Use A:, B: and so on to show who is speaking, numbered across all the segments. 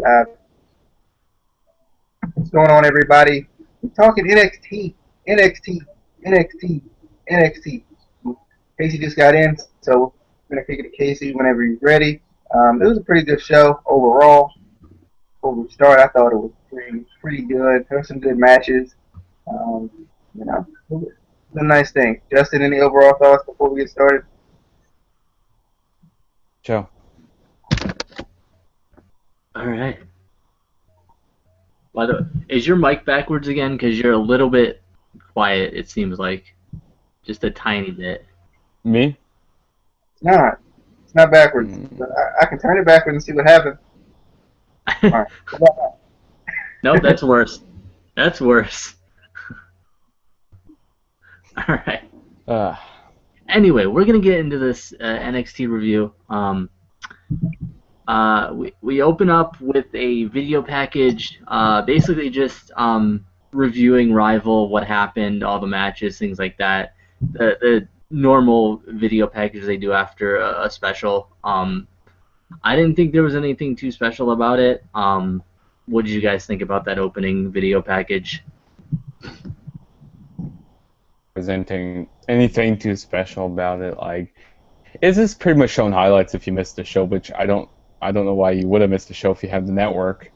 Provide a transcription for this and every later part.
A: Uh, what's going on, everybody? We're talking NXT, NXT, NXT, NXT. Casey just got in, so we're going to kick it to Casey whenever he's ready. It was a pretty good show overall. Before we start, I thought it was pretty good. There were some good matches. Um, it was a nice thing. Justin, any overall thoughts before we get started?
B: Joe.
C: All right. By the way, is your mic backwards again? Because you're a little bit quiet, it seems like. Just a tiny bit.
B: Me?
A: It's not. It's not backwards. But I can turn it backwards and see what happens. All right.
C: Nope, that's worse. That's worse. All right. Anyway, we're gonna get into this NXT review. We open up with a video package, basically just reviewing Rival, what happened, all the matches, things like that. The normal video package they do after a special. I didn't think there was anything too special about it. What did you guys think about that opening video package?
B: Was anything too special about it? Like, it's just pretty much showing highlights if you missed the show, which I don't know why you would have missed the show if you had the network.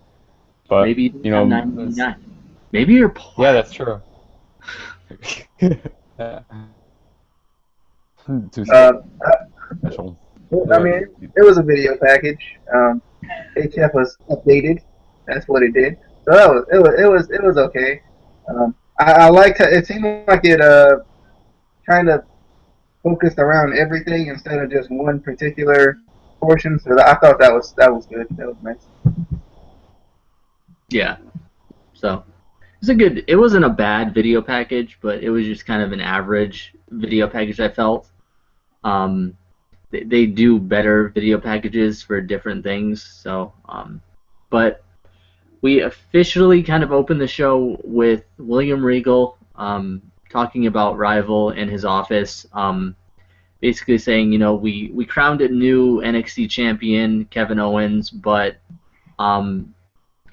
B: But
C: maybe you know, 9.99. Maybe you're poor.
B: Yeah, that's true. Too special.
A: I mean, it was a video package. HF was updated. That's what it did. So it was okay. I liked how it seemed like it kind of focused around everything instead of just one particular portion. So I thought that was good. That was nice.
C: Yeah. So it wasn't a bad video package, but it was just kind of an average video package, I felt. They do better video packages for different things, so but we officially kind of opened the show with William Regal talking about Rival in his office, basically saying, we crowned a new NXT champion, Kevin Owens, but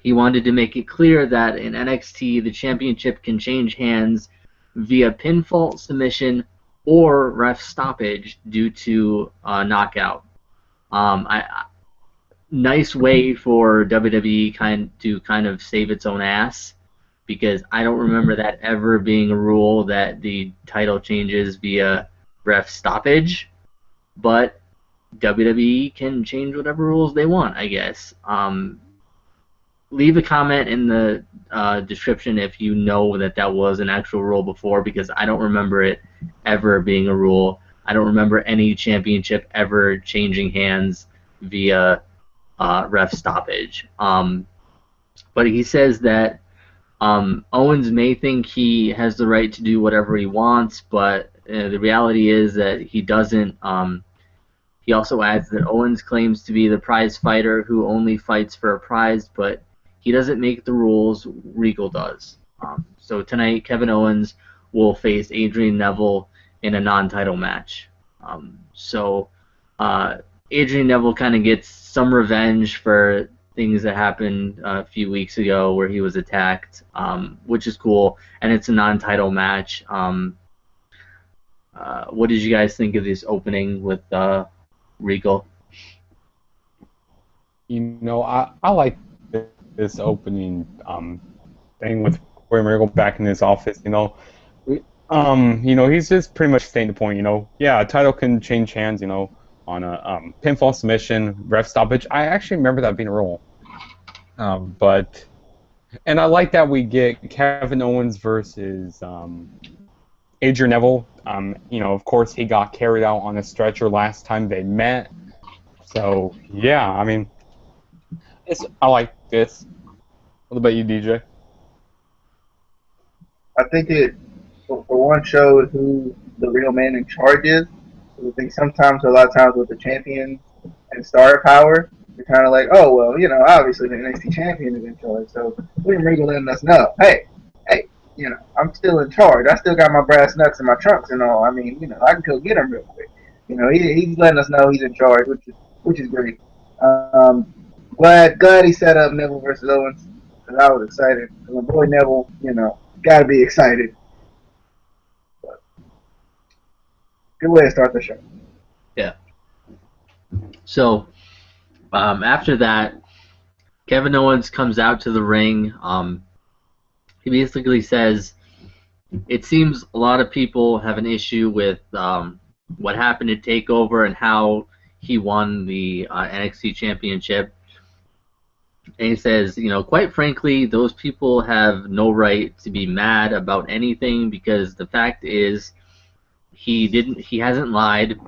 C: he wanted to make it clear that in NXT the championship can change hands via pinfall, submission, or ref stoppage due to knockout. Nice way for WWE kind of save its own ass, because I don't remember that ever being a rule that the title changes via ref stoppage, but WWE can change whatever rules they want, I guess. Leave a comment in the description if you know that was an actual rule before, because I don't remember it ever being a rule. I don't remember any championship ever changing hands via ref stoppage. But he says that Owens may think he has the right to do whatever he wants, but the reality is that he doesn't. He also adds that Owens claims to be the prize fighter who only fights for a prize, but he doesn't make the rules, Regal does. So tonight, Kevin Owens will face Adrian Neville in a non-title match. Adrian Neville kind of gets some revenge for things that happened a few weeks ago where he was attacked, which is cool, and it's a non-title match. What did you guys think of this opening with Regal?
B: I like this opening thing with William Regal back in his office. He's just pretty much stating the point. A title can change hands. On a pinfall, submission, ref stoppage. I actually remember that being a rule. And I like that we get Kevin Owens versus Adrian Neville. Of course, he got carried out on a stretcher last time they met. So yeah, I mean, I like this. What about you, DJ?
A: I think it, for one, showed who the real man in charge is. I think sometimes, a lot of times, with the champion and star power, you're kind of like, oh, well, obviously the NXT champion is in charge. So William Regal letting us know, hey, I'm still in charge. I still got my brass knucks in my trunks and all. I mean, I can go get him real quick. He's letting us know he's in charge, which is great. glad he set up Neville versus Owens. Cause I was excited. My boy Neville, gotta be excited. But good way to start the show.
C: Yeah. So after that, Kevin Owens comes out to the ring. He basically says, it seems a lot of people have an issue with what happened at TakeOver and how he won the NXT Championship. And he says, quite frankly, those people have no right to be mad about anything because the fact is he hasn't lied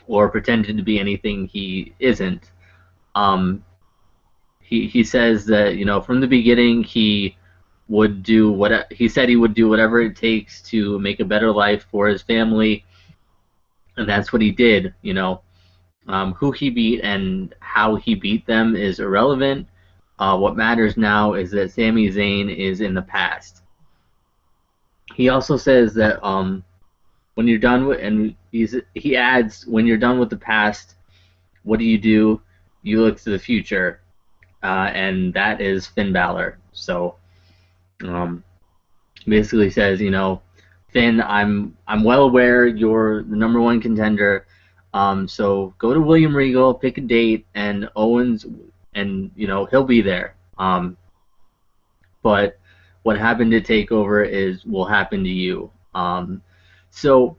C: or pretended to be anything he isn't. He says that, from the beginning he would do he said he would do whatever it takes to make a better life for his family, and that's what he did. Who he beat and how he beat them is irrelevant. What matters now is that Sami Zayn is in the past. He also says that when you're done with, and he adds, when you're done with the past, what do? You look to the future, and that is Finn Balor. So basically says, Finn, I'm well aware you're the #1 contender. So go to William Regal, pick a date, and Owens, and he'll be there. But what happened to TakeOver will happen to you. So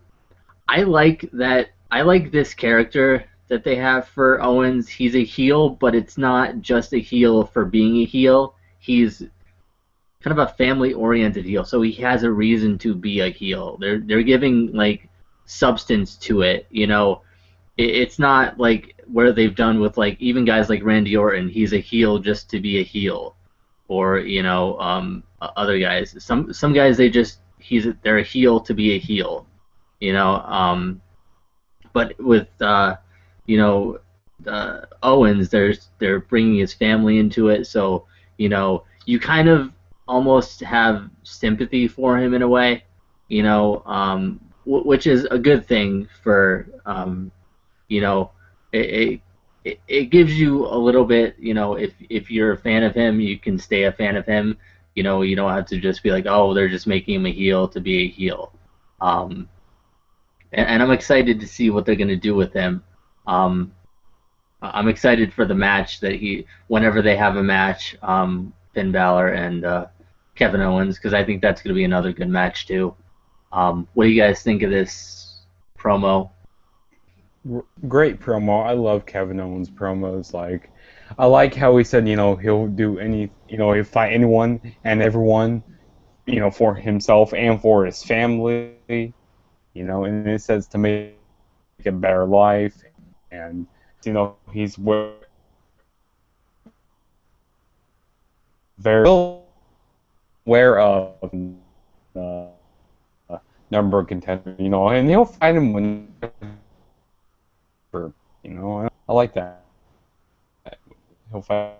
C: I like that. I like this character that they have for Owens. He's a heel, but it's not just a heel for being a heel. He's kind of a family-oriented heel, so he has a reason to be a heel. They're giving like substance to it. It's not like where they've done with like even guys like Randy Orton. He's a heel just to be a heel, or other guys. Some guys they're a heel to be a heel. But with Owens, they're bringing his family into it, so you kind of almost have sympathy for him in a way, which is a good thing for it gives you a little bit, if you're a fan of him, you can stay a fan of him. You don't have to just be like, oh, they're just making him a heel to be a heel. And I'm excited to see what they're going to do with him. I'm excited for the match whenever they have a match, Finn Balor and Kevin Owens, because I think that's going to be another good match too. What do you guys think of this promo?
B: Great promo. I love Kevin Owens promos. Like, I like how he said, he'll do he'll fight anyone and everyone, for himself and for his family, and it says to make a better life, and he's very aware of number of contender, and he'll fight him whenever, I like that. He'll fight.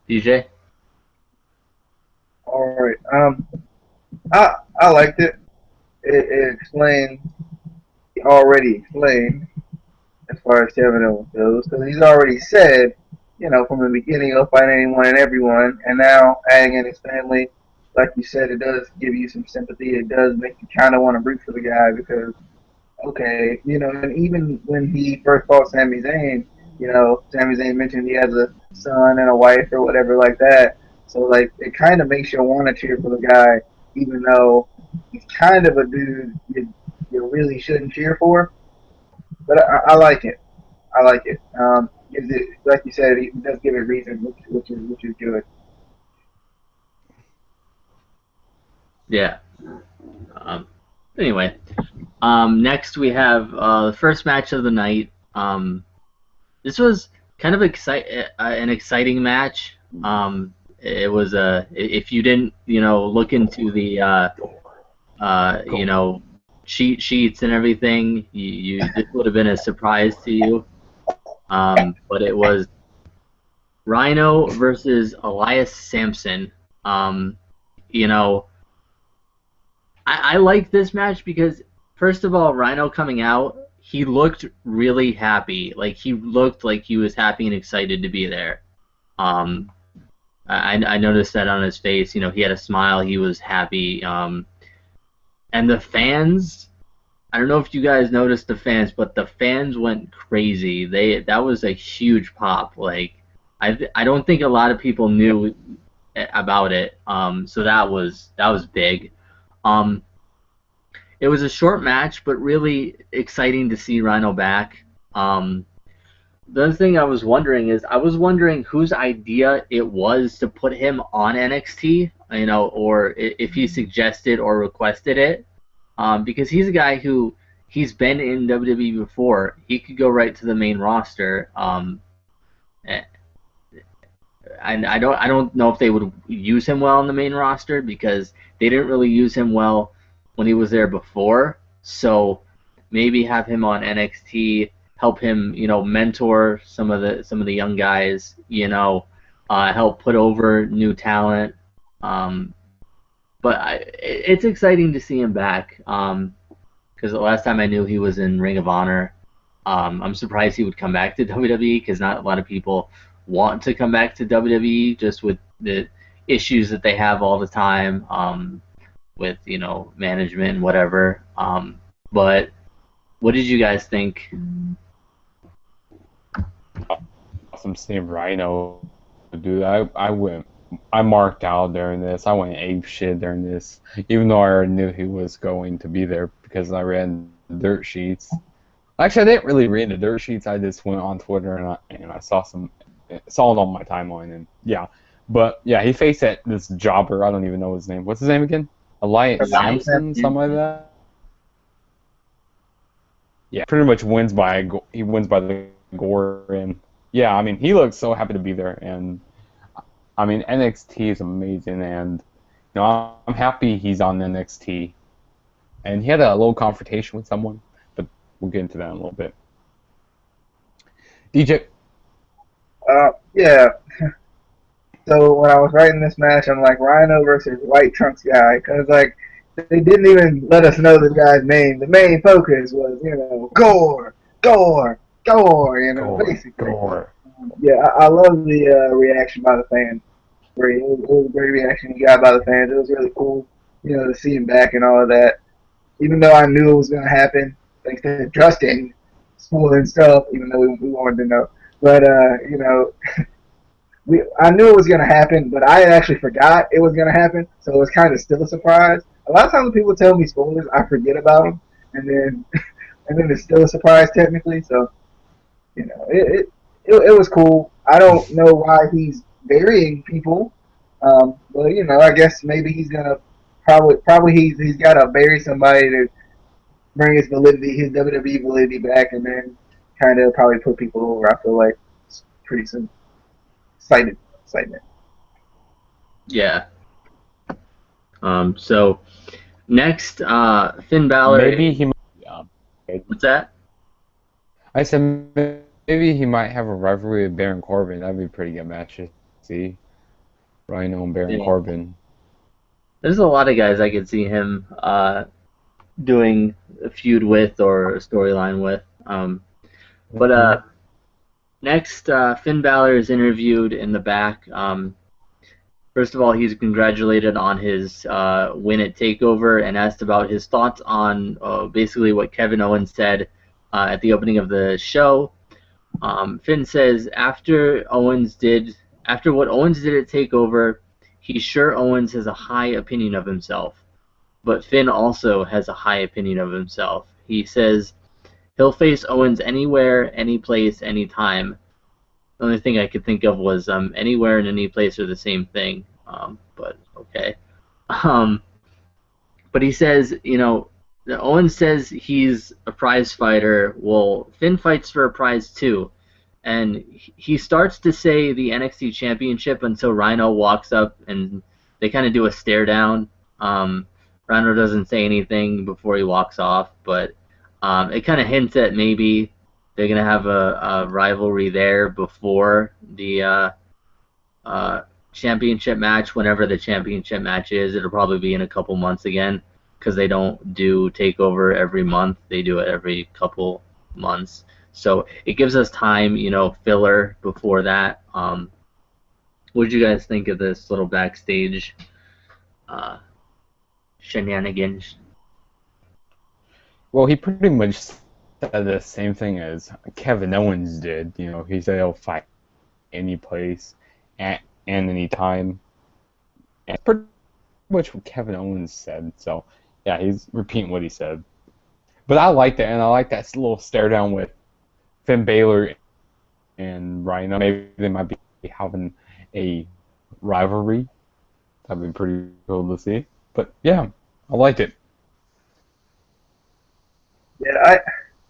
C: DJ?
A: All right. I liked it. It explained, already explained, as far as Kevin Owens goes, because he's already said, from the beginning, he'll fight anyone and everyone, and now adding in his family, like you said, it does give you some sympathy. It does make you kind of want to root for the guy because, okay, and even when he first fought Sami Zayn, Sami Zayn mentioned he has a son and a wife or whatever like that. So, like, it kind of makes you want to cheer for the guy, even though he's kind of a dude you really shouldn't cheer for. But I like it. I like it. Gives it, like you said, it does give it reason, which is good.
C: Yeah. Anyway, next we have the first match of the night. This was kind of an exciting match. It was if you didn't look into the cheat sheets and everything, this would have been a surprise to you. But it was Rhino versus Elias Sampson. I like this match because, first of all, Rhino coming out, he looked really happy. Like, he looked like he was happy and excited to be there. Um, I noticed that on his face. You know, he had a smile. He was happy. And the fans, I don't know if you guys noticed the fans, but the fans went crazy. That was a huge pop. Like, I don't think a lot of people knew about it. So that was big. Um, it was a short match, but really exciting to see Rhino back. The other thing I was wondering is I was wondering whose idea it was to put him on NXT, you know, or if he suggested or requested it, because he's a guy who he's been in WWE before. He could go right to the main roster. And I don't know if they would use him well on the main roster because they didn't really use him well when he was there before. So maybe have him on NXT, help him, you know, mentor some of the young guys, you know, help put over new talent. But it's exciting to see him back because the last time I knew he was in Ring of Honor. I'm surprised he would come back to WWE because not a lot of people want to come back to WWE just with the issues that they have all the time with, you know, management and whatever. But what did you guys think?
B: Awesome seeing Rhino do that. I marked out during this. I went ape shit during this, even though I already knew he was going to be there because I read the dirt sheets. Actually, I didn't really read the dirt sheets. I just went on Twitter and I saw it on my timeline, and yeah. But yeah, he faced this jobber. I don't even know his name. What's his name again? Elias Sampson, something like that. Yeah, pretty much wins by the gore, and yeah, I mean he looks so happy to be there, and I mean NXT is amazing, and you know I'm happy he's on NXT, and he had a little confrontation with someone, but we'll get into that in a little bit. DJ.
A: Yeah. So when I was writing this match, I'm like Rhino versus White Trunks guy, because like they didn't even let us know this guy's name. The main focus was, you know, gore, gore, gore. You know, basically.
B: Gore.
A: Yeah, I love the reaction by the fans. It was a great reaction he got by the fans. It was really cool, you know, to see him back and all of that. Even though I knew it was going to happen, thanks to Justin spoiling stuff, even though we wanted to know. But you know. I knew it was going to happen, but I actually forgot it was going to happen, so it was kind of still a surprise. A lot of times when people tell me spoilers, I forget about them, and then it's still a surprise technically. So you know, it was cool. I don't know why he's burying people, but you know, I guess maybe he's gonna probably he's got to bury somebody to bring his WWE validity back, and then kind of probably put people over. I feel like pretty soon. Excitement.
C: Yeah. So next, Finn Balor.
B: Maybe he.
C: What's that?
B: I said maybe he might have a rivalry with Baron Corbin. That'd be a pretty good match to see. Rhino and Baron Corbin.
C: There's a lot of guys I could see him doing a feud with or a storyline with. But next, Finn Balor is interviewed in the back. First of all, he's congratulated on his win at TakeOver and asked about his thoughts on basically what Kevin Owens said at the opening of the show. Finn says after what Owens did at TakeOver, he's sure Owens has a high opinion of himself, but Finn also has a high opinion of himself. He says he'll face Owens anywhere, any place, anytime. The only thing I could think of was anywhere and any place are the same thing. But okay. But he says, you know, Owens says he's a prize fighter. Well, Finn fights for a prize too. And he starts to say the NXT Championship until Rhino walks up and they kind of do a stare down. Rhino doesn't say anything before he walks off, but it kind of hints at maybe they're going to have a rivalry there before the championship match, whenever the championship match is. It'll probably be in a couple months again. because they don't do Takeover every month. They do it every couple months. So it gives us time, filler before that. What did you guys think of this little backstage shenanigans?
B: Well, he pretty much said the same thing as Kevin Owens did. He said he'll fight any place and any time. And it's pretty much what Kevin Owens said. So, yeah, he's repeating what he said. But I like that, and I like that little stare down with Finn Balor and Rhino. Maybe they might be having a rivalry. That'd be pretty cool to see. But, yeah, I liked it.
A: Yeah,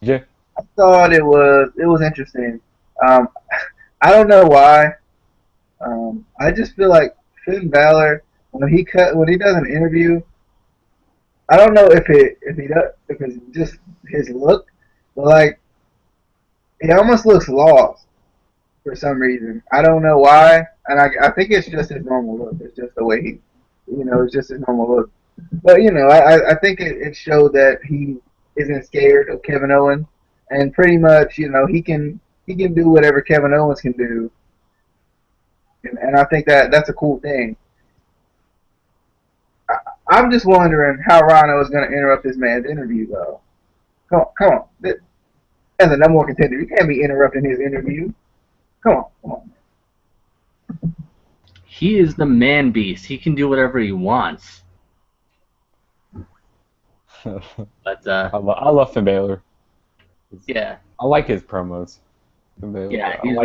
B: Yeah.
A: I thought it was interesting. I don't know why. I just feel like Finn Balor when he does an interview, I don't know if it's just his look, but like he almost looks lost for some reason. I don't know why, and I think it's just his normal look. It's just the way it's just his normal look. But I think it showed that he isn't scared of Kevin Owens, and pretty much he can do whatever Kevin Owens can do, and I think that's a cool thing. I'm just wondering how Rhino is going to interrupt this man's interview, though. Come on. As a number one contender, you can't be interrupting his interview. Come on.
C: He is the man beast. He can do whatever he wants. But
B: I love Finn Balor.
C: Yeah.
B: I like his promos.
C: Yeah, he's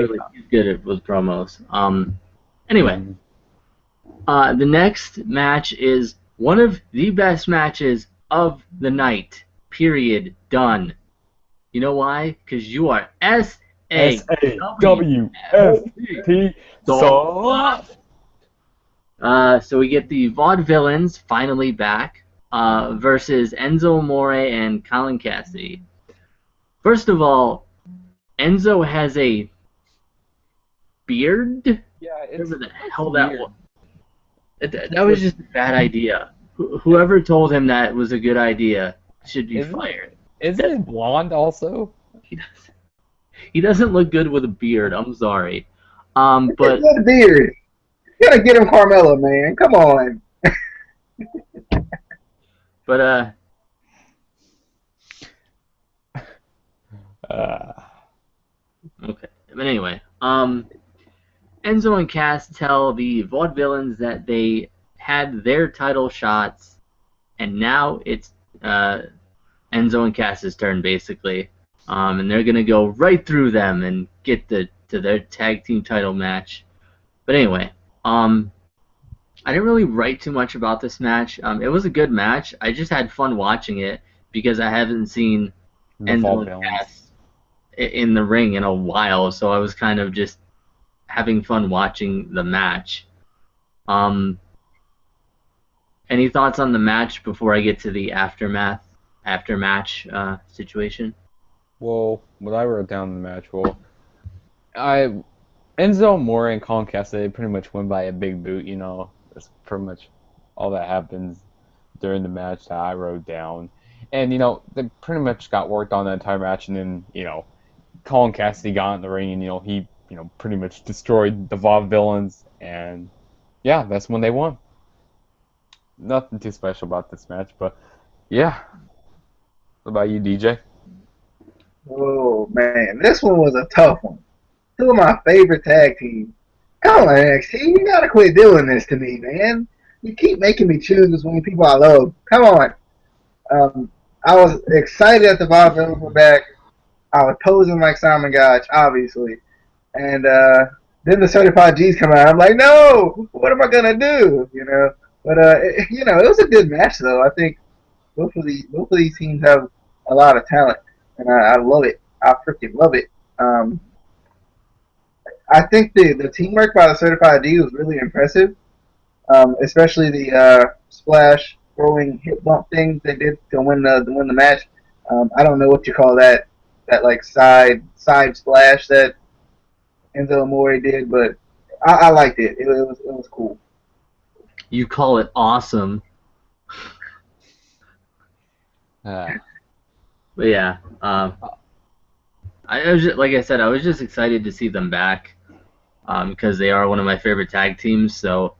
C: good with promos. Anyway, the next match is one of the best matches of the night. Period. Done. You know why? Because you are
B: SAWFT soft.
C: So we get the Vaudevillains finally back versus Enzo Amore and Colin Cassidy. First of all, Enzo has a beard.
B: Yeah,
C: whatever the hell that was. That was just a bad idea. Whoever told him that was a good idea should be fired.
B: Isn't it blonde also?
C: He doesn't look good with a beard. I'm sorry. But
A: with a beard, you gotta get him Carmella, man. Come on.
C: But okay. But anyway, Enzo and Cass tell the Vaudevillains that they had their title shots, and now it's Enzo and Cass's turn, basically. And they're going to go right through them and get to their tag team title match. But anyway, I didn't really write too much about this match. It was a good match. I just had fun watching it because I haven't seen Enzo and Cass in the ring in a while, so I was kind of just having fun watching the match. Any thoughts on the match before I get to the after-match situation?
B: Well, what I wrote down in the match, Enzo Amore and Colin Cassidy pretty much win by a big boot. That's pretty much all that happens during the match that I wrote down. And they pretty much got worked on the entire match, and then Colin Cassidy got in the ring, and he pretty much destroyed the Vaudevillains, and yeah, that's when they won. Nothing too special about this match, but yeah. What about you, DJ?
A: Oh man, this one was a tough one. Two of my favorite tag teams. Come on, NXT, you gotta quit doing this to me, man. You keep making me choose between people I love. Come on. I was excited that the Vaudevillains were back. I was posing like Simon Gotch, obviously. And then the Certified G's come out. I'm like, no, what am I gonna do? But it was a good match though. I think both of these teams have a lot of talent, and I love it. I freaking love it. I think the teamwork by the Certified G was really impressive, especially the splash throwing hip bump thing they did to win the match. I don't know what you call that like side splash that Enzo Amore did, but I liked it. It was cool.
C: You call it awesome. But yeah, I was just, like I said, I was just excited to see them back because they are one of my favorite tag teams. So,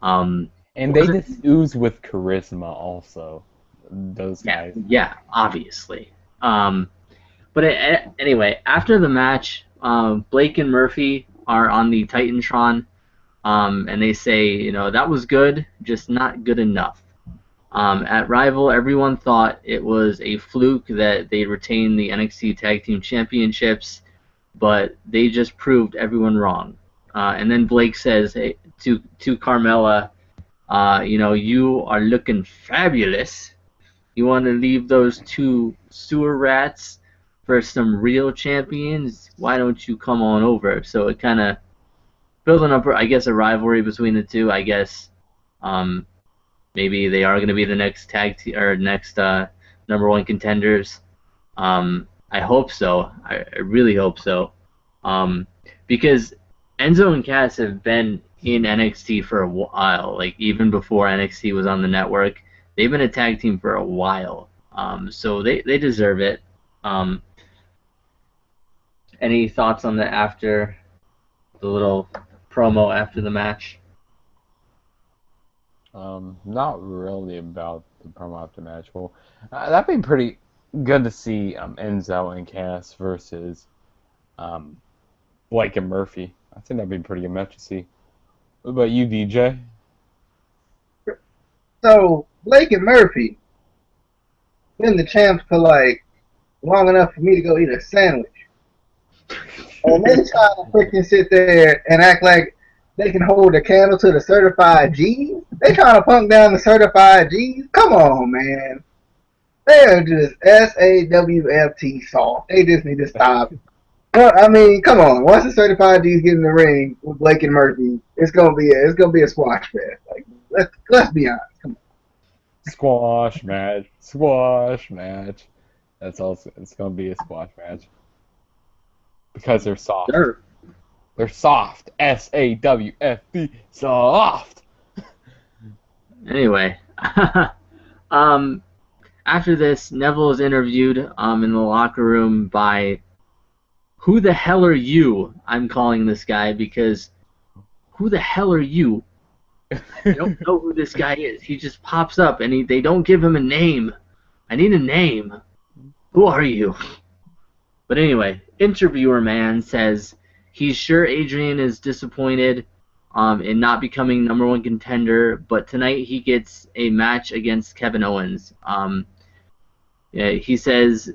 B: and they just ooze with charisma, also. Those guys.
C: Yeah, obviously. But anyway, after the match, Blake and Murphy are on the Titantron, and they say, that was good, just not good enough. At Rival, everyone thought it was a fluke that they retained the NXT Tag Team Championships, but they just proved everyone wrong. And then Blake says to Carmella, you are looking fabulous. You want to leave those two sewer rats for some real champions? Why don't you come on over? So it kind of building up, I guess, a rivalry between the two. I guess maybe they are going to be the next next number one contenders. I hope so. I really hope so. Because Enzo and Cass have been in NXT for a while. Like even before NXT was on the network, they've been a tag team for a while. So they deserve it. Any thoughts on after the little promo after the match?
B: Not really about the promo after the match. Well, that'd be pretty good to see Enzo and Cass versus Blake and Murphy. I think that'd be a pretty good match to see. What about you, DJ?
A: So Blake and Murphy been the champs for like long enough for me to go eat a sandwich. And they try to freaking sit there and act like they can hold a candle to the certified G's. They trying to punk down the certified G's. Come on, man. They are just SAWFT soft. They just need to stop. Well, I mean, come on. Once the certified G's get in the ring with Blake and Murphy, it's gonna be a squash fest. Like let's be honest. Come on.
B: Squash match. Squash match. That's all. It's gonna be a squash match because they're soft.
C: Sure.
B: They're soft. SAWFT. Soft.
C: Anyway, after this, Neville is interviewed in the locker room by who the hell are you? I'm calling this guy because who the hell are you? I don't know who this guy is. He just pops up and they don't give him a name. I need a name. Who are you? But anyway, interviewer man says he's sure Adrian is disappointed in not becoming number one contender, but tonight he gets a match against Kevin Owens. He says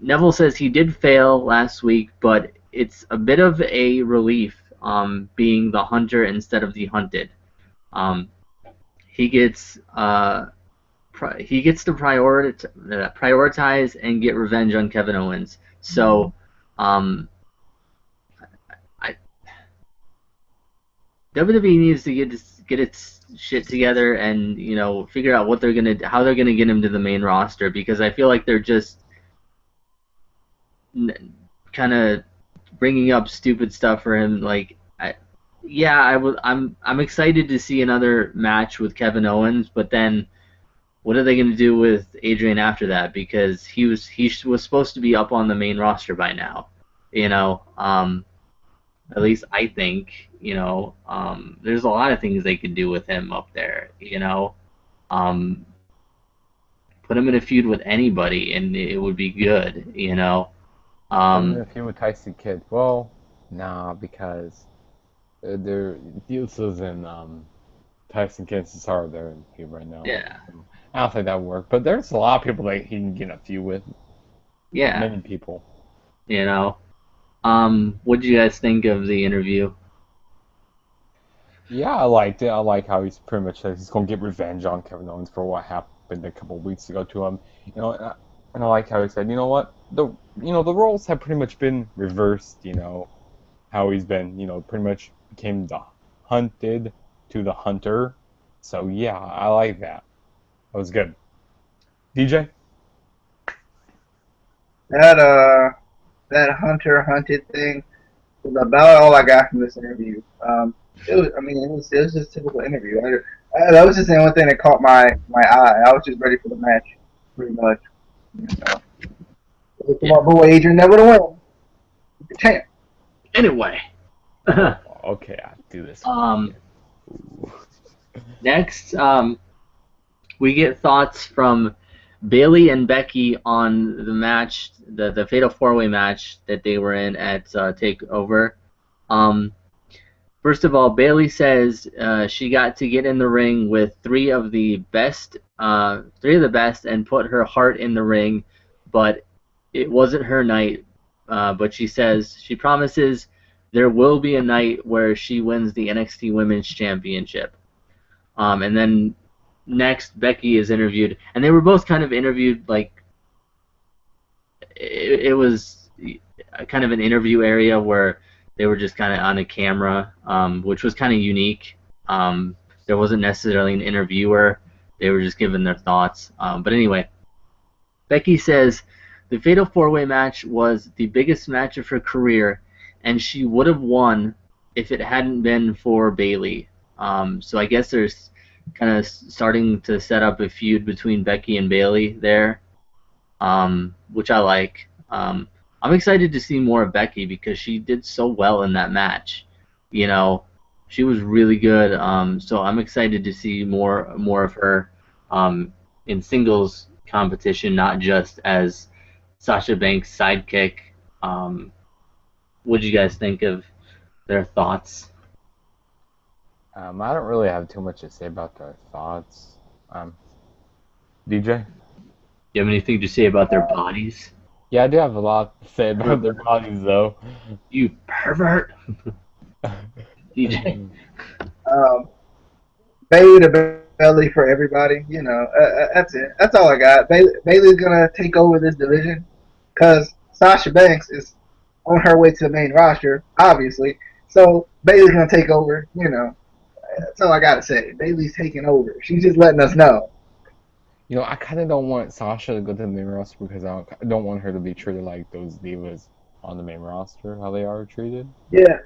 C: Neville says he did fail last week, but it's a bit of a relief being the hunter instead of the hunted. He gets to prioritize and get revenge on Kevin Owens. So WWE needs to get its shit together and figure out how they're gonna get him to the main roster, because I feel like they're just kind of bringing up stupid stuff for him. Like, I'm excited to see another match with Kevin Owens, but then what are they going to do with Adrian after that? Because he was supposed to be up on the main roster by now. At least I think. There's a lot of things they could do with him up there. Put him in a feud with anybody, and it would be good.
B: A feud with Tyson Kidd. Well, nah, because they're Usos and Tyson Kidd and Cesaro there in feud right now.
C: Yeah.
B: I don't think that would work, but there's a lot of people that he can get a feud with.
C: Yeah.
B: Many people.
C: What did you guys think of the interview?
B: Yeah, I liked it. I like how he's pretty much says he's gonna get revenge on Kevin Owens for what happened a couple of weeks ago to him. And I like how he said, you know what, the roles have pretty much been reversed. How he's been, pretty much became the hunted to the hunter. So yeah, I like that. That was good. DJ?
A: That hunter hunted thing was about all I got from this interview. It was just a typical interview. That was just the only thing that caught my eye. I was just ready for the match. pretty much. You know. Look for
C: Yeah.
A: my boy Adrian Neville to win. The champ.
C: Anyway.
B: Okay, I'll do this.
C: Next, we get thoughts from Bailey and Becky on the match, the Fatal 4-Way match that they were in at Takeover. First of all, Bailey says she got to get in the ring with three of the best, and put her heart in the ring, but it wasn't her night. But she says she promises there will be a night where she wins the NXT Women's Championship. And then next, Becky is interviewed, and they were both kind of interviewed like it was kind of an interview area where they were just kind of on a camera, which was kind of unique. There wasn't necessarily an interviewer; they were just giving their thoughts. But anyway, Becky says the Fatal 4-Way match was the biggest match of her career, and she would have won if it hadn't been for Bailey. So I guess there's kind of starting to set up a feud between Becky and Bailey there, which I like. I'm excited to see more of Becky because she did so well in that match. You know, she was really good. So I'm excited to see more of her in singles competition, not just as Sasha Banks' sidekick. What did you guys think of their thoughts?
B: I don't really have too much to say about their thoughts. DJ?
C: Do you have anything to say about their bodies?
B: Yeah, I do have a lot to say about their bodies, though.
C: You pervert! DJ?
A: Bailey to Bailey for everybody. You know, that's it. That's all I got. Bailey's gonna take over this division because Sasha Banks is on her way to the main roster, obviously. So Bailey's gonna take over. You know, that's all I gotta say. Bailey's taking over. She's just letting us know.
B: You know, I kind of don't want Sasha to go to the main roster because I don't want her to be treated like those divas on the main roster, how they are treated.
A: Yeah.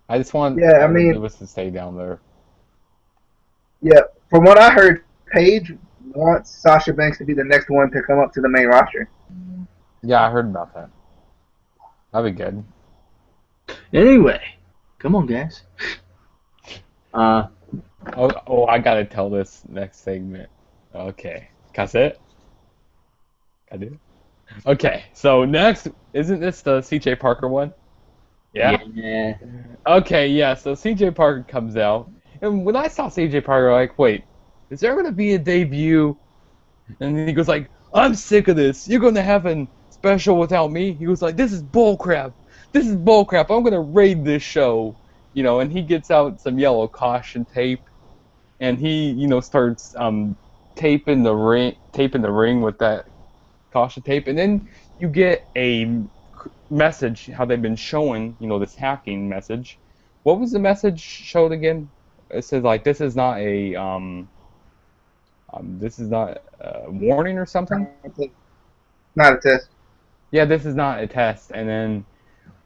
B: I just want
A: Yeah, I
B: all the
A: mean,
B: divas to stay down there.
A: yeah. From what I heard, Paige wants Sasha Banks to be the next one to come up to the main roster.
B: Yeah, I heard about that. That'd be good.
C: Anyway, come on, guys.
B: Oh, I gotta tell this next segment. Okay. Can I say it? Can I do it? Okay, so next, isn't this the CJ Parker one? Yeah?
C: Yeah.
B: Okay, yeah, so CJ Parker comes out. And when I saw CJ Parker, I'm like, wait, is there going to be a debut? And then he goes like, I'm sick of this. You're going to have a special without me? He goes like, this is bullcrap. This is bullcrap. I'm going to raid this show. You know, and he gets out some yellow caution tape. And he, you know, starts taping the ring with that caution tape. And then you get a message, how they've been showing, you know, this hacking message. What was the message showed again? It says like this is not a warning or something.
A: Not a test.
B: Yeah, this is not a test. And then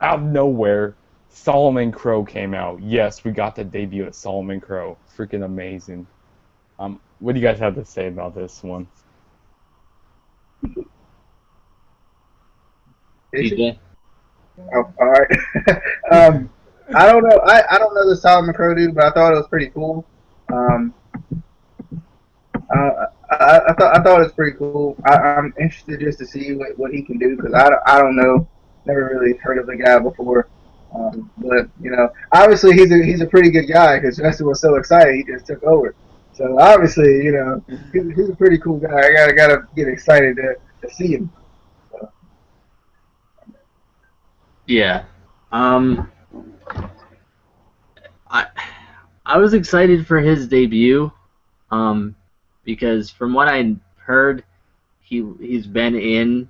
B: out of nowhere, Solomon Crow came out. Yes, we got the debut of Solomon Crow. Freaking amazing. What do you guys have to say about this one?
C: DJ?
A: Oh, all right. I don't know. I don't know the Solomon Crow dude, but I thought it was pretty cool. I thought it was pretty cool. I'm interested just to see what he can do because I don't know. Never really heard of the guy before. But you know, obviously he's a pretty good guy because Justin was so excited he just took over. So obviously, you know, he's a pretty cool guy. I gotta get excited to see him. So.
C: Yeah. I was excited for his debut, because from what I heard, he's been in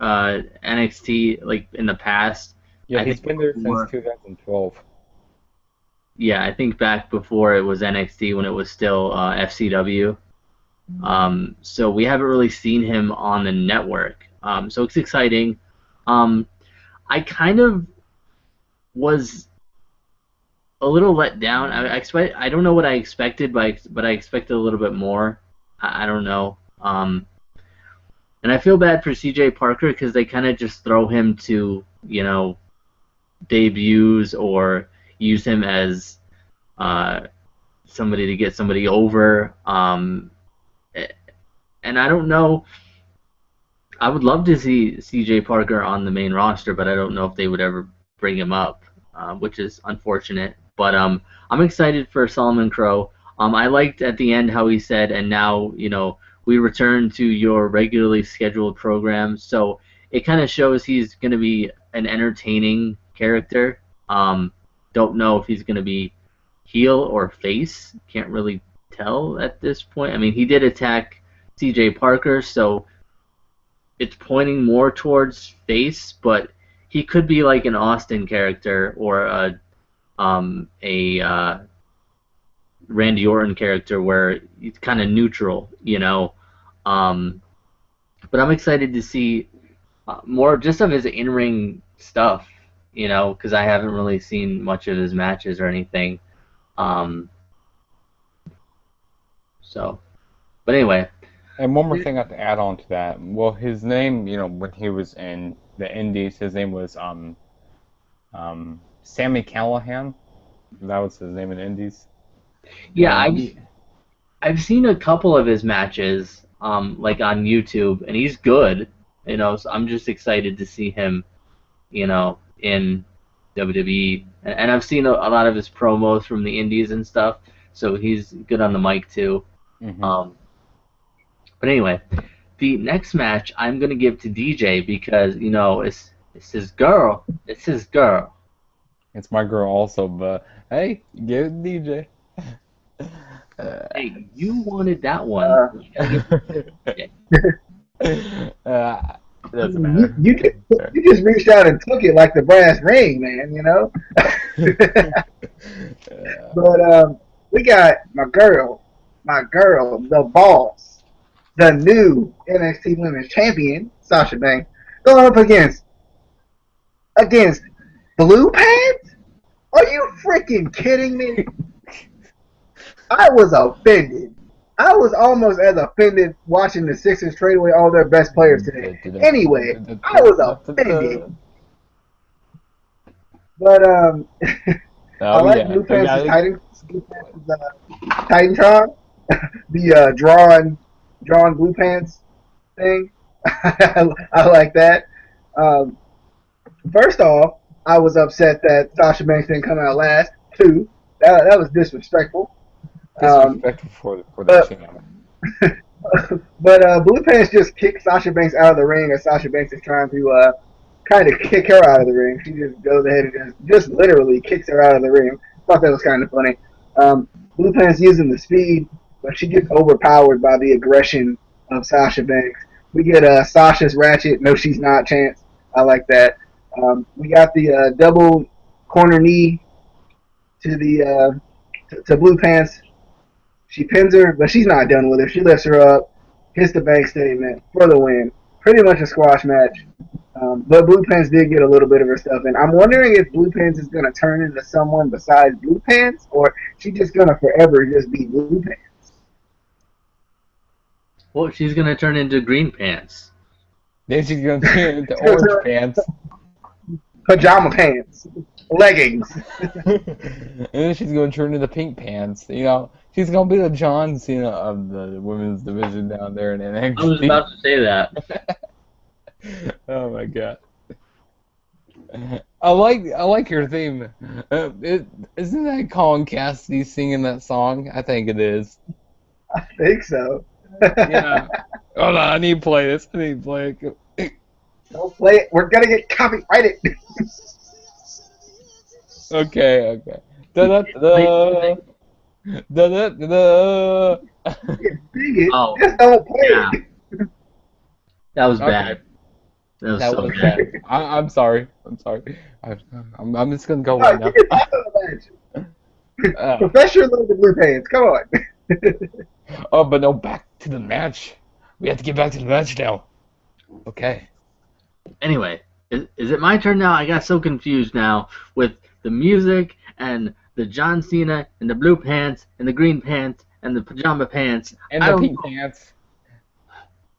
C: NXT like in the past.
B: Yeah,
C: I
B: he's
C: think
B: been there
C: before-
B: since 2012.
C: Yeah, I think back before it was NXT when it was still FCW. So we haven't really seen him on the network. So it's exciting. I kind of was a little let down. I don't know what I expected, but I expected a little bit more. I don't know. And I feel bad for C.J. Parker because they kind of just throw him to, debuts or use him as somebody to get somebody over. And I don't know. I would love to see C.J. Parker on the main roster, but I don't know if they would ever bring him up, which is unfortunate. But I'm excited for Solomon Crow. I liked at the end how he said, and now, we return to your regularly scheduled program. So it kind of shows he's going to be an entertaining character. Don't know if he's going to be heel or face. Can't really tell at this point. I mean, he did attack C.J. Parker, so it's pointing more towards face, but he could be like an Austin character or a Randy Orton character where he's kind of neutral, But I'm excited to see more just of his in-ring stuff, because I haven't really seen much of his matches or anything. But anyway.
B: And one more thing I have to add on to that. Well, his name, when he was in the Indies, his name was Sammy Callahan. That was his name in the Indies.
C: Yeah, I've seen a couple of his matches, like on YouTube, and he's good. So I'm just excited to see him, in WWE. And I've seen a lot of his promos from the Indies and stuff, so he's good on the mic too.
B: Mm-hmm.
C: But anyway, the next match I'm gonna give to DJ because it's his girl. It's his girl.
B: It's my girl also, but hey, give it to DJ.
C: Hey, you wanted that one.
B: Doesn't matter.
A: You just reached out and took it like the brass ring, man. But we got my girl, the boss, the new NXT Women's Champion, Sasha Banks, going up against Blue Pants? Are you freaking kidding me? I was offended. I was almost as offended watching the Sixers trade away all their best players today. Anyway, I was offended. But I like Blue Pants' Titantron, the drawn Blue Pants thing. I like that. First off, I was upset that Sasha Banks didn't come out last. Two, that was disrespectful.
B: Disrespectful for the channel.
A: But Blue Pants just kicked Sasha Banks out of the ring as Sasha Banks is trying to kind of kick her out of the ring. She just goes ahead and just literally kicks her out of the ring. Thought that was kind of funny. Blue Pants using the speed, but she gets overpowered by the aggression of Sasha Banks. We get Sasha's Ratchet, no she's not chance. I like that. We got the double corner knee to the to Blue Pants. She pins her, but she's not done with her. She lifts her up, hits the bank statement for the win. Pretty much a squash match. But Blue Pants did get a little bit of her stuff in. I'm wondering if Blue Pants is going to turn into someone besides Blue Pants, or she's just going to forever just be Blue Pants.
C: Well, she's going to turn into Green Pants.
B: Then she's going to turn into Orange Pants.
A: Pajama Pants. Leggings.
B: And then she's going to turn into Pink Pants. She's going to be the John Cena of the women's division down there in NXT.
C: I was about to say that.
B: Oh my god. I like your theme. Isn't that Colin Cassidy singing that song? I think it is.
A: I think so.
B: Yeah. Hold on, I need to play this. Don't
A: play it. We're gonna get copyrighted.
B: Okay. Da-da-da-da. Da-da-da-da.
A: Sing it. Oh, just don't play it.
C: That was bad. That was
B: bad. I'm sorry. I'm just gonna go right now.
A: Professional look at Blue Pants. Come on.
B: Oh, but no, back to the match. We have to get back to the match now. Okay.
C: Anyway, is it my turn now? I got so confused now with the music and the John Cena and the Blue Pants and the Green Pants and the pajama pants.
B: And
C: I
B: the
C: don't
B: pink
C: know.
B: pants.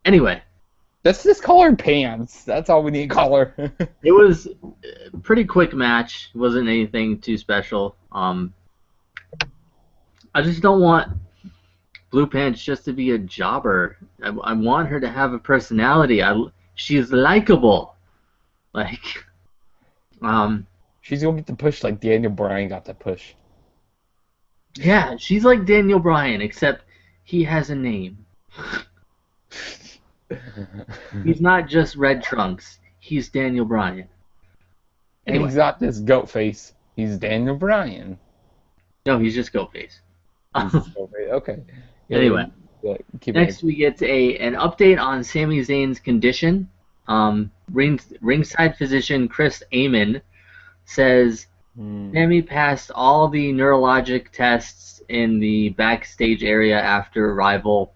C: Anyway,
B: Let's just call her pants. That's all we need to call her.
C: it was a pretty quick match. It wasn't anything too special. I just don't want Blue Pants just to be a jobber. I want her to have a personality. She's likable. Like,
B: She's gonna get the push like Daniel Bryan got the push.
C: yeah, she's like Daniel Bryan, except he has a name. He's not just Red Trunks. He's Daniel Bryan.
B: And
C: Anyway.
B: he's got this goat face. He's Daniel Bryan.
C: No, he's just Goat Face.
B: He's this goat face. Okay. Yeah,
C: Anyway,
B: keep
C: next we get an update on Sami Zayn's condition. Ringside physician Chris Amon says Sami passed all the neurologic tests in the backstage area after Rival,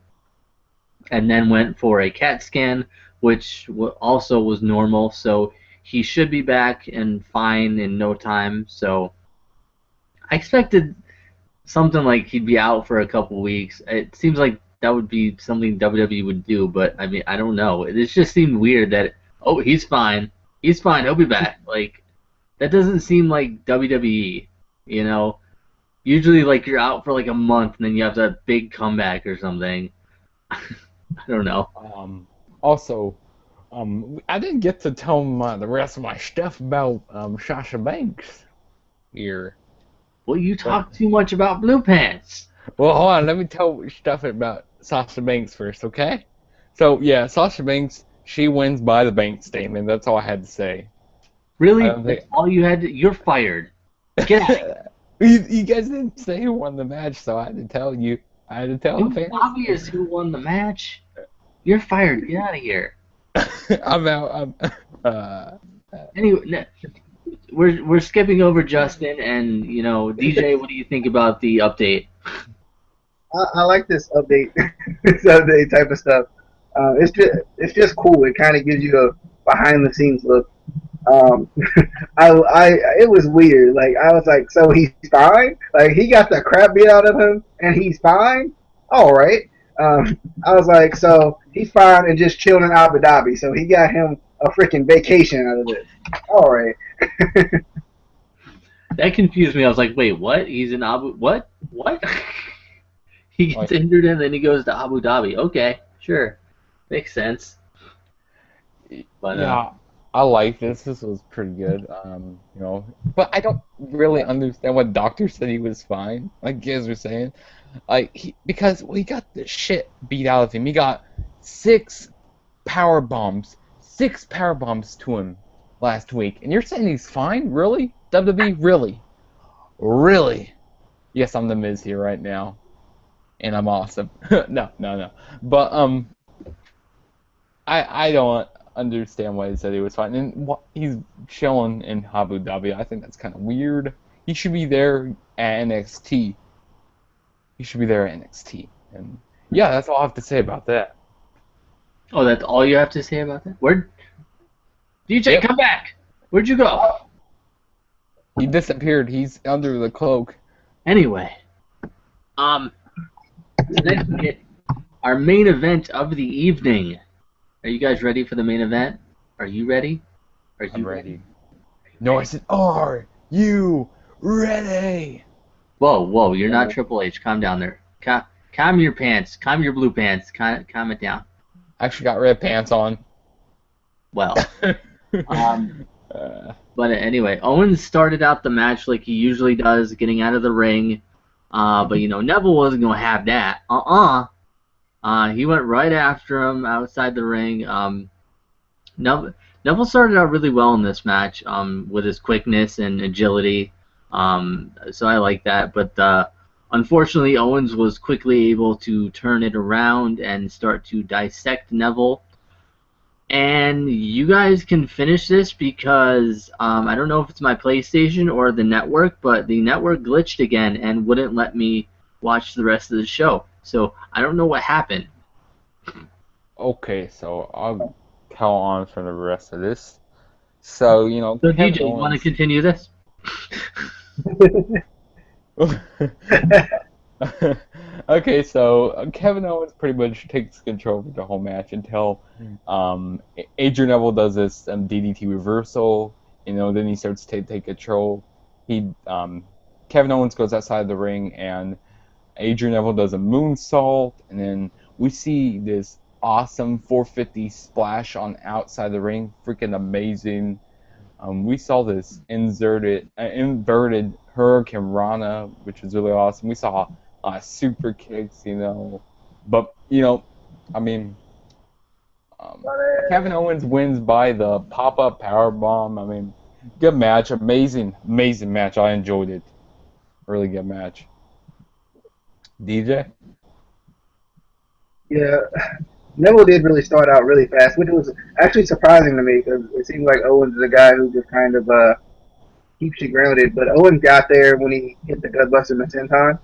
C: and then went for a CAT scan, which also was normal. So he should be back and fine in no time. So I expected something like he'd be out for a couple weeks. It seems like that would be something WWE would do, but I mean, I don't know. It just seemed weird that, oh, he's fine. He's fine. He'll be back. Like, that doesn't seem like WWE, you know? Usually, like, you're out for like a month and then you have that big comeback or something. I don't know.
B: Also, I didn't get to tell the rest of my stuff about Sasha Banks here.
C: Well, you talk too much about Blue Pants.
B: Well, hold on. Let me tell stuff about Sasha Banks first, okay? So, yeah, Sasha Banks, she wins by the bank statement. That's all I had to say.
C: Really? That's all you had to... You're fired. Get out.
B: You guys didn't say who won the match, so I had to tell you. I had to tell the
C: It's
B: fans.
C: obvious who won the match. You're fired. Get out of here.
B: I'm out.
C: Anyway, we're skipping over Justin and DJ. What do you think about the update?
A: I like this update, this update type of stuff. It's just cool. It kind of gives you a behind the scenes look. It was weird. Like, I was like, so he's fine? Like, he got the crap beat out of him and he's fine? All right. I was like, so he's fine and just chilling in Abu Dhabi. So he got him a freaking vacation out of it. All right.
C: That confused me. I was like, wait, what? He's in Abu... What? He gets injured and then he goes to Abu Dhabi. Okay, sure. Makes sense. But,
B: yeah, I like this. This was pretty good. But I don't really understand what doctor said he was fine. Like you guys were saying, because he got the shit beat out of him. He got 6 power bombs to him last week, and you're saying he's fine? Really? WWE? Really? Yes, I'm the Miz here right now, and I'm awesome. No. But I don't understand why he said he was fine. And he's chilling in Abu Dhabi. I think that's kind of weird. He should be there at NXT. And yeah, that's all I have to say about that.
C: Oh, that's all you have to say about that? DJ, come back! Where'd you go?
B: He disappeared. He's under the cloak.
C: Anyway, next we get our main event of the evening. Are you guys ready for the main event? Are you ready?
B: I'm ready. No, I said, are you ready?
C: Whoa, you're not Triple H. Calm down there. Calm your pants. Calm your blue pants. Calm it down.
B: I actually got red pants on.
C: Well, but anyway, Owens started out the match like he usually does, getting out of the ring. But Neville wasn't gonna have that. He went right after him outside the ring. Neville started out really well in this match with his quickness and agility. So I like that. But unfortunately, Owens was quickly able to turn it around and start to dissect Neville. And you guys can finish this because I don't know if it's my PlayStation or the network, but the network glitched again and wouldn't let me watch the rest of the show. So I don't know what happened.
B: Okay, so I'll tell on for the rest of this. So,
C: So DJ, you want to continue this?
B: Okay, so Kevin Owens pretty much takes control of the whole match until Adrian Neville does this DDT reversal. Then he starts to take control. He Kevin Owens goes outside the ring, and Adrian Neville does a moonsault, and then we see this awesome 450 splash on outside the ring, freaking amazing. We saw this inverted Hurricane Rana, which was really awesome. We saw super kicks, but I mean, Kevin Owens wins by the pop-up power bomb. I mean, good match, amazing match. I enjoyed it. Really good match. DJ?
A: Yeah, Neville did really start out really fast, which was actually surprising to me because it seemed like Owens is a guy who just kind of keeps you grounded. But Owens got there when he hit the gutbuster in the senton.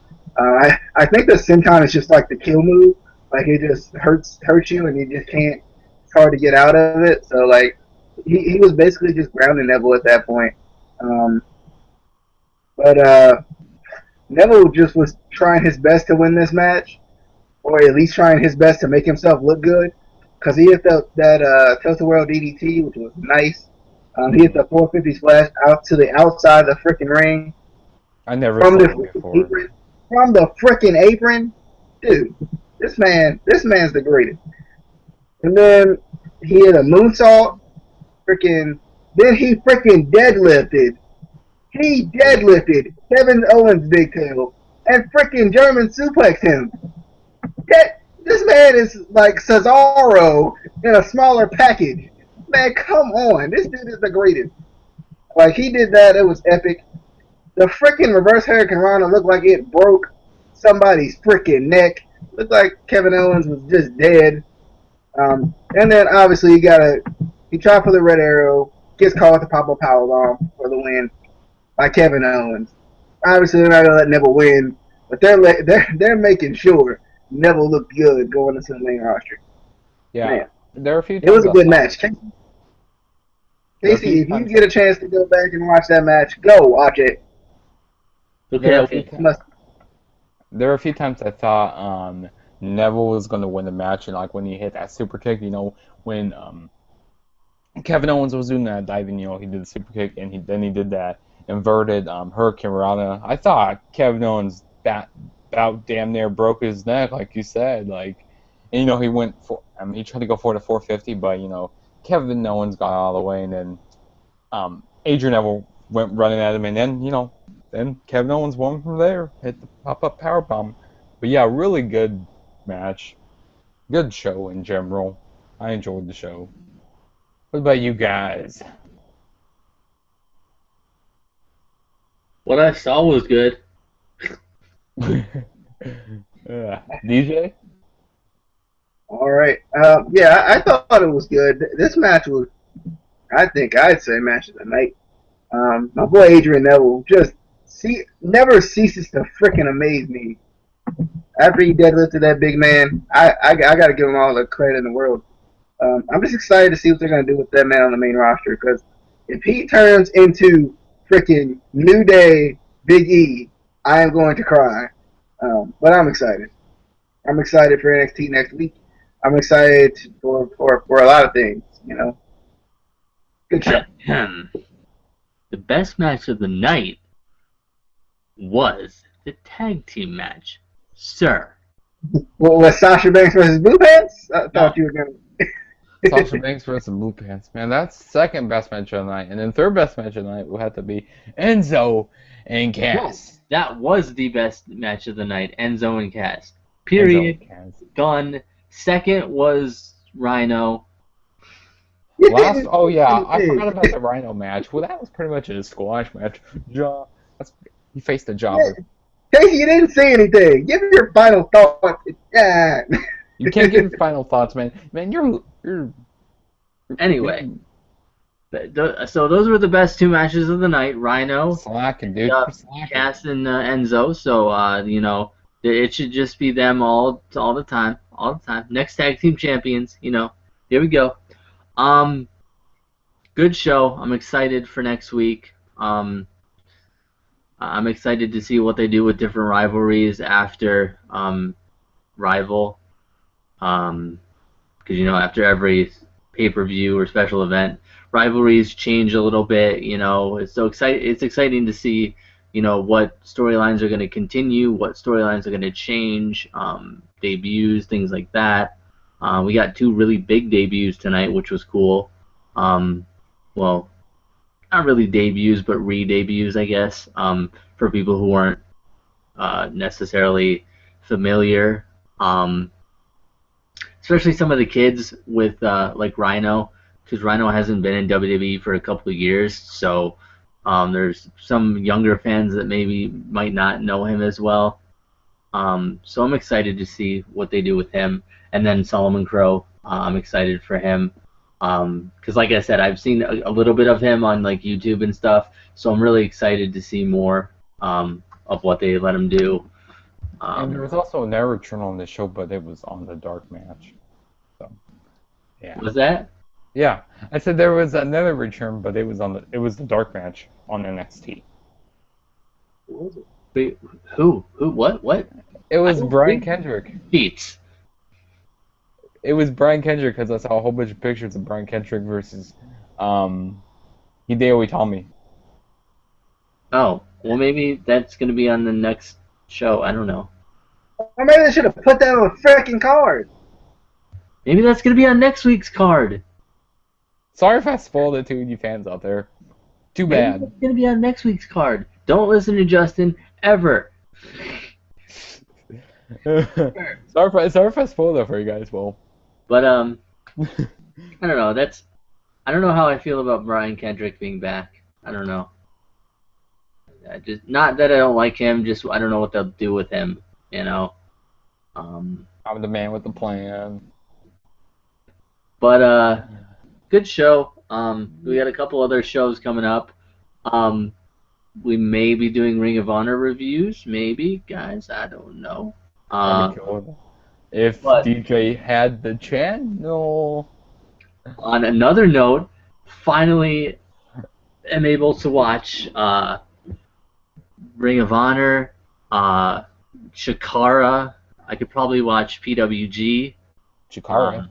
A: I think the senton is just like the kill move. Like it just hurts you, and you just can't. It's hard to get out of it. So like he was basically just grounding Neville at that point. But Neville just was trying his best to win this match, or at least trying his best to make himself look good. Because he hit that tilt-a-whirl DDT, which was nice. He hit the 450 splash out to the outside of the freaking ring.
B: I never
A: From
B: saw
A: the
B: it before.
A: apron. From the freaking apron. Dude, this man's the greatest. And then he hit a moonsault. Then he freaking deadlifted. He deadlifted Kevin Owens' big tail and freaking German suplexed him. This man is like Cesaro in a smaller package. Man, come on. This dude is the greatest. Like, he did that. It was epic. The freaking reverse Hurricane Rana looked like it broke somebody's freaking neck. Looked like Kevin Owens was just dead. And then, obviously, he tried for the red arrow. Gets caught with the pop-up powerbomb for the win by Kevin Owens. Obviously, they're not going to let Neville win. But they're making sure Neville looked good going into the main roster.
B: Yeah,
A: man.
B: There are a few.
A: It was a good match. Casey, if you get a chance to go back and watch that match, go watch it.
C: Okay.
B: There were a few times I thought Neville was going to win the match, and like when he hit that super kick, when Kevin Owens was doing that diving, he did the super kick, and he did that inverted Hurricane Rana. I thought Kevin Owens about damn near broke his neck, like you said, and he went for, he tried to go for the 450, but Kevin Owens got out of the way, and then Adrian Neville went running at him, and then Kevin Owens won from there, hit the pop-up powerbomb. But yeah, really good match, good show in general. I enjoyed the show. What about you guys?
C: What I saw was good.
B: DJ?
A: All right. Yeah, I thought it was good. This match was, I think I'd say, match of the night. My boy Adrian Neville never ceases to freaking amaze me. After he deadlifted that big man, I got to give him all the credit in the world. I'm just excited to see what they're going to do with that man on the main roster, because if he turns into freaking New Day Big E, I am going to cry. But I'm excited. I'm excited for NXT next week. I'm excited for a lot of things, Good show.
C: The best match of the night was the tag team match, sir.
A: What was Sasha Banks versus Blue Pants? I thought you were going to...
B: Sasha Banks versus Blue Pants. Man, that's second best match of the night. And then third best match of the night will have to be Enzo and Cass.
C: That was the best match of the night, Enzo and Cass. Period. Done. Second was Rhino.
B: Oh yeah, I forgot about the Rhino match. Well, that was pretty much a squash match. He faced a jobber.
A: Casey, you didn't say anything. Give me your final thoughts. Yeah.
B: You can't give your final thoughts, man. Man, you're
C: Anyway, so those were the best two matches of the night. Rhino,
B: slacking, dude.
C: Cass and Enzo. So it should just be them all the time. Next tag team champions. Here we go. Good show. I'm excited for next week. I'm excited to see what they do with different rivalries after Rival. Because after every pay-per-view or special event, rivalries change a little bit. It's so It's exciting to see, what storylines are going to continue, what storylines are going to change, debuts, things like that. We got 2 really big debuts tonight, which was cool. Well, not really debuts, but re-debuts, I guess, for people who weren't necessarily familiar. Especially some of the kids with like Rhino, because Rhino hasn't been in WWE for a couple of years, so there's some younger fans that maybe might not know him as well. So I'm excited to see what they do with him, and then Solomon Crow. I'm excited for him, because like I said, I've seen a little bit of him on like YouTube and stuff, so I'm really excited to see more of what they let him do.
B: And there was also another return on the show, but it was on the dark match. So, yeah.
C: Was that?
B: Yeah, I said there was another return, but it was the dark match on NXT.
A: What was it?
C: Wait, who? What?
B: It was Brian Kendrick.
C: Beats.
B: It was Brian Kendrick because I saw a whole bunch of pictures of Brian Kendrick versus Hideo Itami.
C: Oh, well, maybe that's gonna be on the next show. I don't know.
A: Or maybe they should have put that on a freaking card.
C: Maybe that's gonna be on next week's card.
B: Sorry if I spoiled it to you fans out there. Too
C: Maybe
B: bad.
C: it's gonna be on next week's card. Don't listen to Justin ever.
B: Sorry if I spoiled it for you guys. Well,
C: But I don't know. I don't know how I feel about Brian Kendrick being back. I don't know. Not that I don't like him. Just I don't know what they'll do with him.
B: I'm the man with the plan.
C: But good show. We got a couple other shows coming up. We may be doing Ring of Honor reviews. Maybe, guys. I don't know.
B: If DJ had the channel.
C: On another note, finally am able to watch Ring of Honor, Shikara. I could probably watch PWG.
B: Shikara.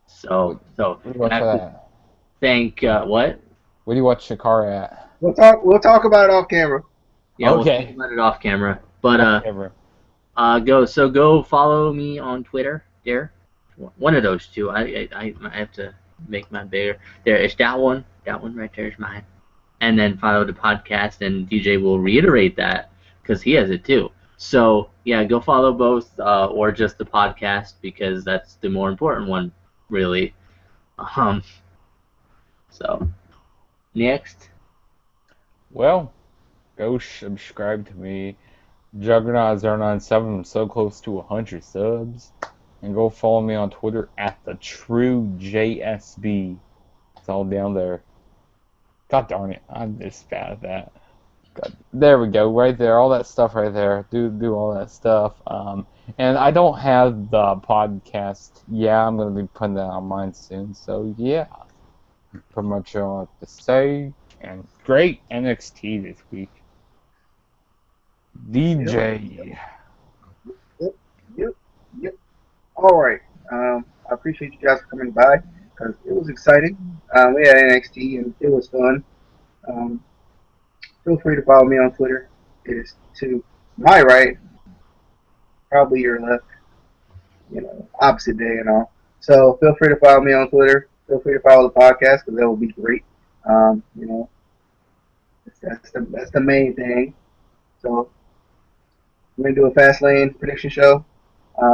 C: So
B: What do you watch for that?
C: thank what?
B: Where do you watch Shikara at?
A: We'll talk about it off camera.
C: Yeah,
B: Okay.
C: we'll let it off camera. But
B: Ever.
C: go follow me on Twitter. There, one of those two. I have to make mine bigger. There, it's that one. That one right there is mine. And then follow the podcast, and DJ will reiterate that because he has it too. So yeah, go follow both, or just the podcast because that's the more important one, really. So next.
B: Well, go subscribe to me. Juggernaut097, I'm so close to 100 subs. And go follow me on Twitter at TheTrueJSB. It's all down there. God darn it, I'm just bad at that. God, there we go, right there, all that stuff right there. Do all that stuff. And I don't have the podcast. Yeah, I'm gonna be putting that on mine soon. So yeah, pretty much all I have to say. And great NXT this week. DJ.
A: Yep. All right. I appreciate you guys coming by because it was exciting. We had NXT and it was fun. Feel free to follow me on Twitter. It is to my right, probably your left. Opposite day and all. So feel free to follow me on Twitter. Feel free to follow the podcast because that will be great. That's the main thing. So I'm gonna do a Fastlane prediction show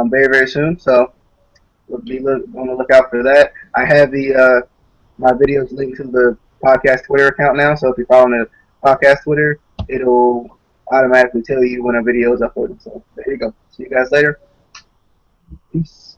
A: very, very soon. So be on the lookout for that. I have the my videos linked to the podcast Twitter account now. So if you're following the podcast Twitter, it'll automatically tell you when a video is uploaded. So there you go. See you guys later. Peace.